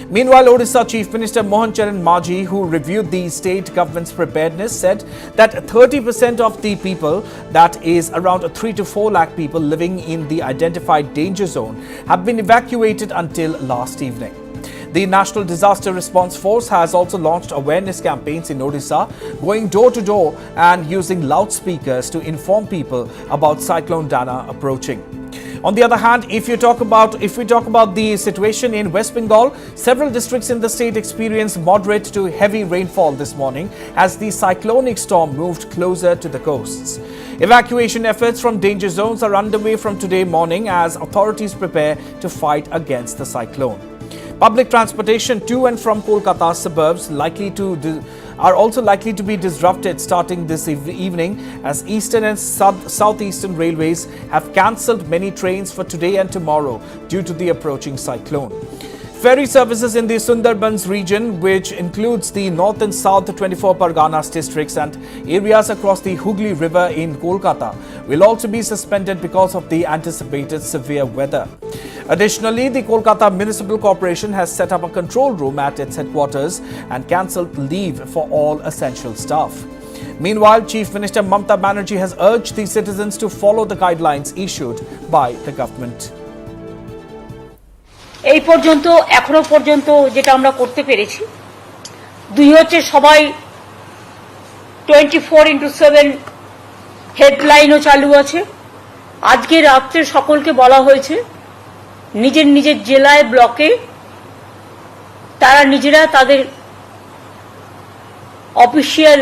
Meanwhile, Odisha Chief Minister Mohan Charan Majhi, who reviewed the state government's preparedness, said that 30% of the people, that is around 3 to 4 lakh people living in the identified danger zone, have been evacuated until last evening. The National Disaster Response Force has also launched awareness campaigns in Odisha, going door to door and using loudspeakers to inform people about Cyclone Dana approaching. On the other hand, if we talk about the situation in West Bengal, several districts in the state experienced moderate to heavy rainfall this morning as the cyclonic storm moved closer to the coasts. Evacuation efforts from danger zones are underway from today morning as authorities prepare to fight against the cyclone. Public transportation to and from Kolkata suburbs are also likely to be disrupted starting this evening as Eastern and Southeastern railways have cancelled many trains for today and tomorrow due to the approaching cyclone. Ferry services in the Sundarbans region, which includes the North and South 24 Parganas districts and areas across the Hooghly River in Kolkata, will also be suspended because of the anticipated severe weather. Additionally, the Kolkata Municipal Corporation has set up a control room at its headquarters and cancelled leave for all essential staff. Meanwhile, Chief Minister Mamata Banerjee has urged the citizens to follow the guidelines issued by the government. এই পর্যন্ত এখনো পর্যন্ত যেটা আমরা করতে পেরেছি দুই হচ্ছে সবাই 24/7 হেডলাইনও চালু আছে আজকে রাতে সকলকে বলা হয়েছে নিজের নিজের জেলায় ব্লকে তারা নিজেরা তাদের অফিশিয়াল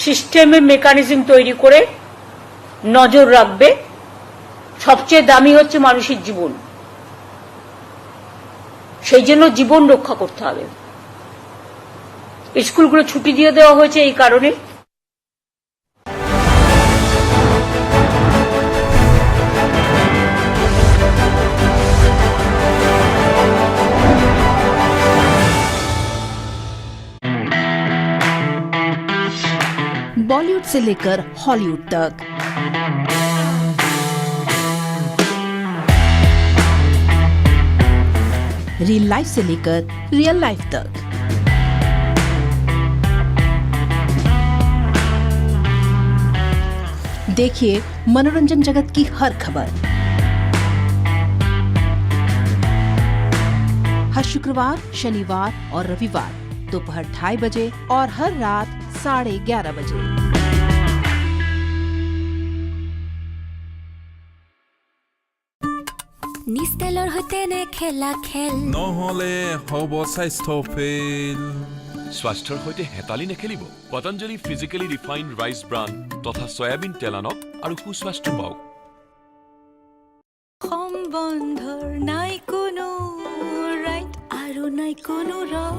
সিস্টেমে মেকানিজম তৈরি করে নজর রাখবে সবচেয়ে দামি হচ্ছে মানুষের জীবন সেই জন্য জীবন রক্ষা করতে হবে স্কুলগুলো ছুটি দিয়ে দেওয়া হয়েছে এই কারণে बॉलीवुड से लेकर हॉलीवुड तक रियल लाइफ से लेकर रियल लाइफ तक देखिए मनोरंजन जगत की हर खबर हर शुक्रवार शनिवार और रविवार दोपहर 2:30 बजे और हर रात 11:30 बजे। নিষ্টেলৰ হৈতে নে খেলা খেল নহলে হব স্বাস্থ্য ফেল স্বাস্থ্যৰ হৈতে হেতালি নেখেলিব পতঞ্জলি ফিজিক্যালি ৰিফাইন্ড ৰাইচ ব্ৰান তথা সয়াবিন তেল আনক আৰু সুস্বাস্থ্য পাওক সম্বন্ধৰ নাই কোনো ৰাইট আৰু নাই কোনো ৰং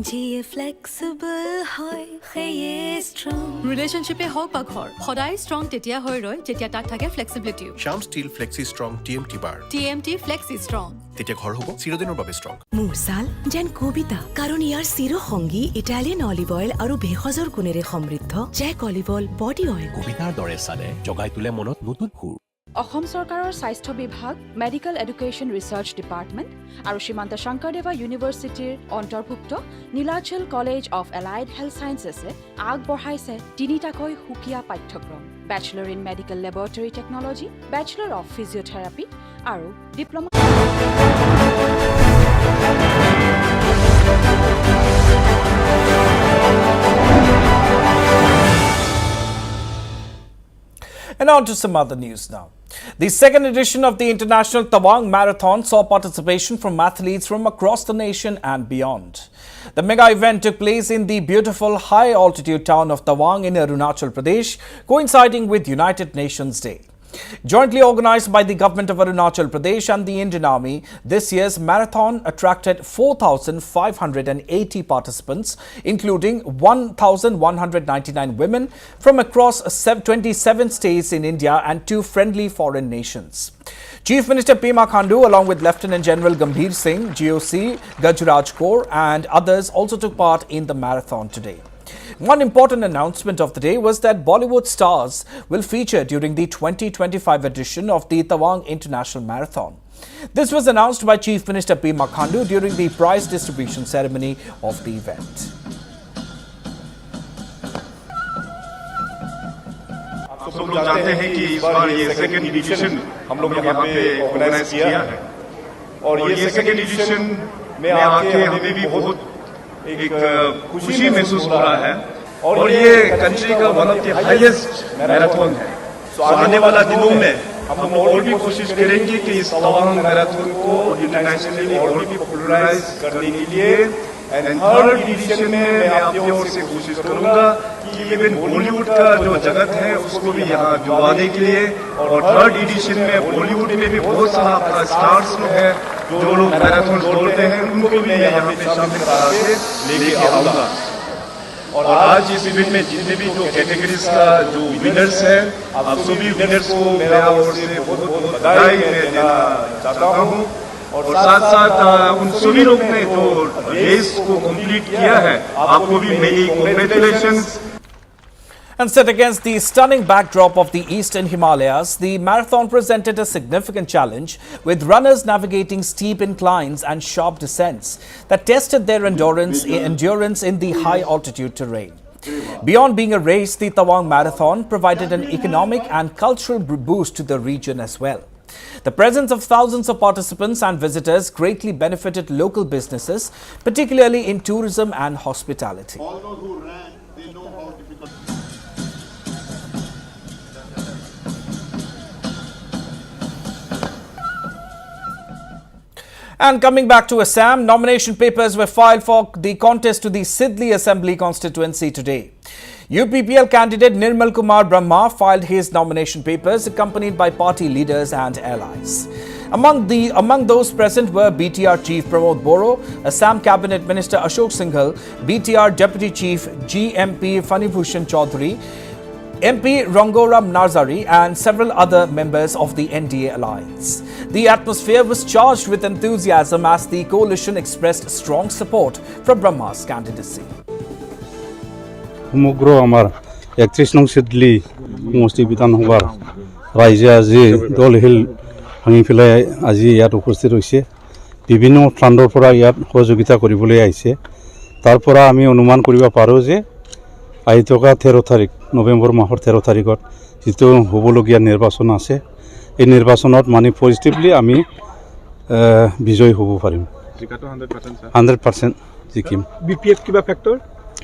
যিয়ে ফ্লেক্সিবল হয় সেয়ে ষ্ট্ৰং ৰিলেশ্যনশ্বিপে হওক বা ঘৰ সদায় ষ্ট্ৰং তেতিয়া হৈ ৰয় যেতিয়া তাত থাকে ফ্লেক্সিবিলিটিও শ্যাম ষ্টিল ফ্লেক্সি ষ্ট্ৰং TMT বাৰ TMT ফ্লেক্সি ষ্ট্ৰং তেতিয়া ঘৰ হ'ব চিৰদিনৰ বাবে ষ্ট্ৰং মোৰ ছাল যেন কবিতা কাৰণ ইয়াৰ চিৰসংগী ইটালিয়ান অলিভ অইল আৰু ভেষজৰ গুণেৰে সমৃদ্ধ জেক অলিভ অইল বডি অইল কবিতাৰ দৰে চালে জগাই তোলে মনত নতুন সুৰ অসম চৰকাৰৰ স্বাস্থ্য বিভাগ মেডিকেল এডুকেশ্যন ৰিচাৰ্চ ডিপাৰ্টমেণ্ট আৰু শ্ৰীমন্ত শংকৰদেৱা ইউনিভাৰ্চিটিৰ অন্তৰ্ভুক্ত Nilachal college of allied health ছায়েন্সেছে আগবঢ়াইছে 3টাকৈ সুকীয়া পাঠ্যক্ৰম bachelor in medical laboratory technology bachelor of physiotherapy আৰু diploma And on to some other news now. The second edition of the International Tawang Marathon saw participation from athletes from across the nation and beyond. The mega event took place in the beautiful high-altitude town of Tawang in Arunachal Pradesh, coinciding with United Nations Day. Jointly organized by the government of Arunachal Pradesh and the Indian Army, this year's marathon attracted 4,580 participants, including 1,199 women from across 27 states in India and 2 friendly foreign nations. Chief Minister Pema Khandu, along with Lieutenant General Gambhir Singh, GOC, Gajraj Kaur and others also took part in the marathon today. One important announcement of the day was that Bollywood stars will feature during the 2025 edition of the Tawang International Marathon. This was announced by Chief Minister Pema Khandu during the prize distribution ceremony of the event. आप सब लोग जानते हैं कि इस बार ये second edition हम लोग यहाँ पे ऑर्गेनाइज किया है और ये सेकंड एडिशन में आके हमें भी बहुत एक खुशी महसूस हो रहा है और ये कंट्री का one of the highest marathon है तो आने वाला दिनों में हम और भी कोशिश करेंगे कि इस तवांग मैराथन को इंटरनेशनली और भी पॉपुलराइज करने के लिए एंड थर्ड एडिशन में मैं आपकी ओर से कोशिश करूंगा कि इवन बॉलीवुड का जो जगत है उसको भी यहाँ जुड़वाने के लिए और थर्ड एडिशन में बॉलीवुड में भी बहुत सारा स्टार्स लोग हैं जो लोग मैराथन दौड़ते हैं उनको भी मैं यहाँ पे शामिल करा के लेके आऊंगा और आज इस इवेंट में जितने भी जो कैटेगरीज का जो विनर्स हैं आप सभी विनर्स को मेरा ओर से बहुत बहुत बधाई मैं देना चाहता हूँ और साथ साथ उन सभी लोग ने जो रेस को कंप्लीट किया है आपको भी मेरी congratulations. And set against the stunning backdrop of the eastern Himalayas, the marathon presented a significant challenge, with runners navigating steep inclines and sharp descents that tested their endurance in the high-altitude terrain. Beyond being a race, the Tawang Marathon provided an economic and cultural boost to the region as well. The presence of thousands of participants and visitors greatly benefited local businesses, particularly in tourism and hospitality. All those who ran, they know how difficult. And coming back to Assam, nomination papers were filed for the contest to the Sidli Assembly constituency today. UPPL candidate Nirmal Kumar Brahma filed his nomination papers accompanied by party leaders and allies. Among those present were BTR Chief Pramod Boro, Assam Cabinet Minister Ashok Singhal, BTR Deputy Chief GMP Fanibhushan Chaudhary, MP Rangoram Narzari and several other members of the NDA alliance. The atmosphere was charged with enthusiasm as the coalition expressed strong support for Brahma's candidacy. সমগ্ৰ আমাৰ 31 নং সিডলি সমষ্টি বিধানসভাৰ ৰাইজে আজি দলহিল ভাঙি পেলাই আজি ইয়াত উপস্থিত হৈছে বিভিন্ন ফাণ্ডৰ পৰা ইয়াত সহযোগিতা কৰিবলৈ আহিছে তাৰ পৰা আমি অনুমান কৰিব পাৰোঁ যে আহি থকা 13 তাৰিখ নৱেম্বৰ মাহৰ 13 তাৰিখত যিটো হ'বলগীয়া নিৰ্বাচন আছে এই নিৰ্বাচনত মানে পজিটিভলি আমি বিজয় হ'ব পাৰিম 100% জিকিম BPF কিবা factor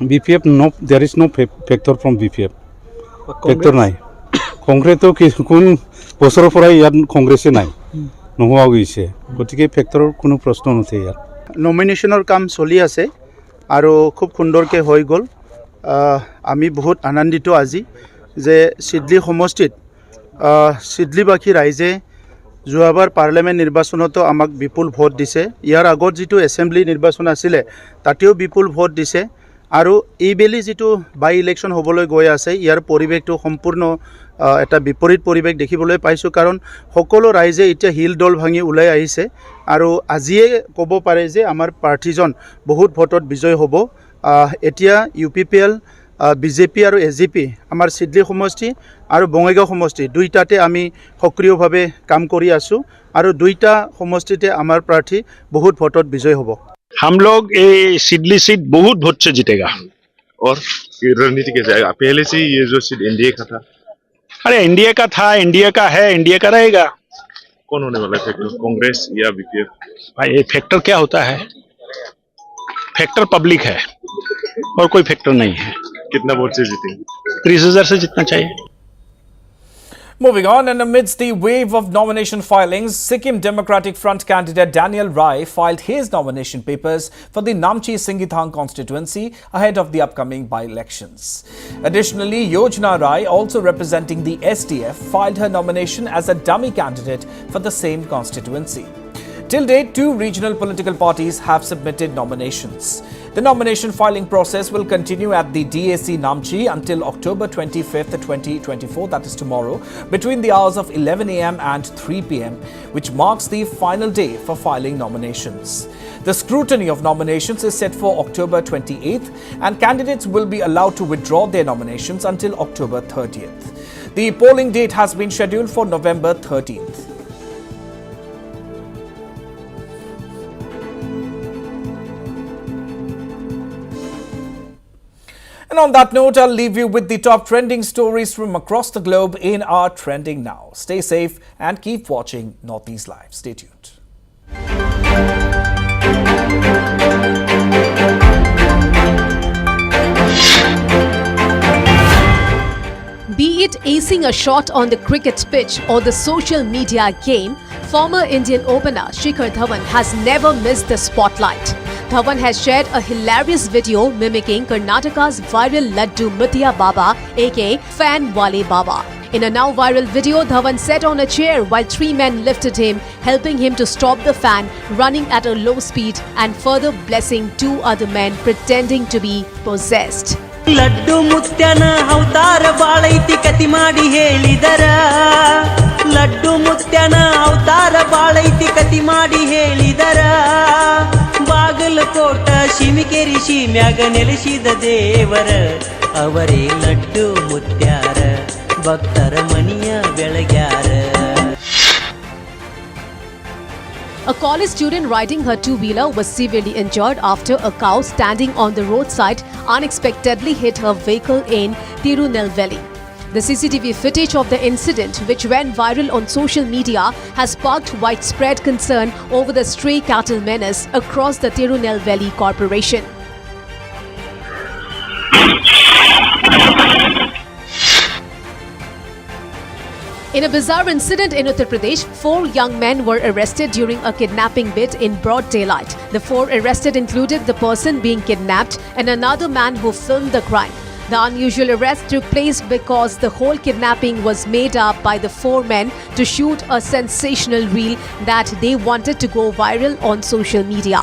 BPF no, there is no factor from BPF. Factor নাই কংগ্ৰেছটো কোন বছৰৰ পৰা ইয়াত কংগ্ৰেছে নাই নোহোৱা গৈছে গতিকে ফেক্টৰৰ কোনো প্ৰশ্ন নুঠে ইয়াত নমিনেশ্যনৰ কাম চলি আছে আৰু খুব সুন্দৰকৈ হৈ গ'ল আমি বহুত আনন্দিত আজি যে সিডলি সমষ্টিত সিডলিবাসী ৰাইজে যোৱাবাৰ পাৰ্লিয়ামেণ্ট নিৰ্বাচনতো আমাক বিপুল ভোট দিছে ইয়াৰ আগত যিটো এছেম্বলি নিৰ্বাচন আছিলে তাতেও বিপুল ভোট দিছে আৰু এইবেলি যিটো বাই ইলেকশ্যন হ'বলৈ গৈ আছে ইয়াৰ পৰিৱেশটো সম্পূৰ্ণ এটা বিপৰীত পৰিৱেশ দেখিবলৈ পাইছোঁ কাৰণ সকলো ৰাইজে এতিয়া হিল দল ভাঙি ওলাই আহিছে আৰু আজিয়ে ক'ব পাৰে যে আমাৰ প্ৰাৰ্থীজন বহুত ভোটত বিজয় হ'ব এতিয়া UPPL BJP আৰু SGP আমাৰ চিডলি সমষ্টি আৰু বঙাইগাঁও সমষ্টি দুইটাতে আমি সক্ৰিয়ভাৱে কাম কৰি আছোঁ আৰু দুইটা সমষ্টিতে আমাৰ প্ৰাৰ্থী বহুত ভোটত বিজয় হ'ব हम लोग ये सिडली सीट बहुत वोट से जीतेगा और रणनीति कैसे आएगा पहले से ही ये जो सीट एनडीए का था अरे एनडीए का था एनडीए का है एनडीए का रहेगा कौन होने वाला है फैक्टर कांग्रेस या बीपीएफ भाई ये फैक्टर क्या होता है फैक्टर पब्लिक है और कोई फैक्टर नहीं है कितना वोट से जीतेंगे 30,000 से जितना चाहिए Moving on, and amidst the wave of nomination filings, Sikkim Democratic Front candidate Daniel Rai filed his nomination papers for the Namchi Singithang constituency ahead of the upcoming by-elections. Additionally, Yojana Rai, also representing the SDF, filed her nomination as a dummy candidate for the same constituency. Till date, 2 regional political parties have submitted nominations. The nomination filing process will continue at the DAC Namchi until October 25th, 2024, that is tomorrow, between the hours of 11 a.m. and 3 p.m., which marks the final day for filing nominations. The scrutiny of nominations is set for October 28th, and candidates will be allowed to withdraw their nominations until October 30th. The polling date has been scheduled for November 13th. And on that note, I'll leave you with the top trending stories from across the globe in our Trending Now. Stay safe and keep watching Northeast Live. Stay tuned. Be it acing a shot on the cricket pitch or the social media game, former Indian opener Shikhar Dhawan has never missed the spotlight. Dhawan has shared a hilarious video mimicking Karnataka's viral Laddu Muthiya Baba, aka Fan Wale Baba. In a now viral video, Dhawan sat on a chair while 3 men lifted him, helping him to stop the fan running at a low speed and further blessing 2 other men pretending to be possessed. Laddu ಮುತ್ಯನ ಅವತಾರ ಬಾಳೈತಿ ಕತಿ ಮಾಡಿ ಹೇಳಿದರ ಲಡ್ಡು ಮುತ್ಯನ ಅವತಾರ ಬಾಳೈತಿ ಕತಿ ಮಾಡಿ ಹೇಳಿದರ ಬಾಗಲಕೋಟ ಶಿಮಿಕೆರಿ ಶಿಮ್ಯಾಗ ನೆಲೆಸಿದ ದೇವರ ಅವರೇ ಲಡ್ಡು ಮುತ್ಯಾರ ಭಕ್ತರ ಮನಿಯ ಬೆಳಗ್ಯಾರ A college student riding her two-wheeler was severely injured after a cow standing on the roadside unexpectedly hit her vehicle in Tirunelveli. The CCTV footage of the incident, which went viral on social media, has sparked widespread concern over the stray cattle menace across the Tirunelveli corporation. In a bizarre incident in Uttar Pradesh, 4 young men were arrested during a kidnapping bid in broad daylight. The 4 arrested included the person being kidnapped and another man who filmed the crime. The unusual arrest took place because the whole kidnapping was made up by the 4 men to shoot a sensational reel that they wanted to go viral on social media.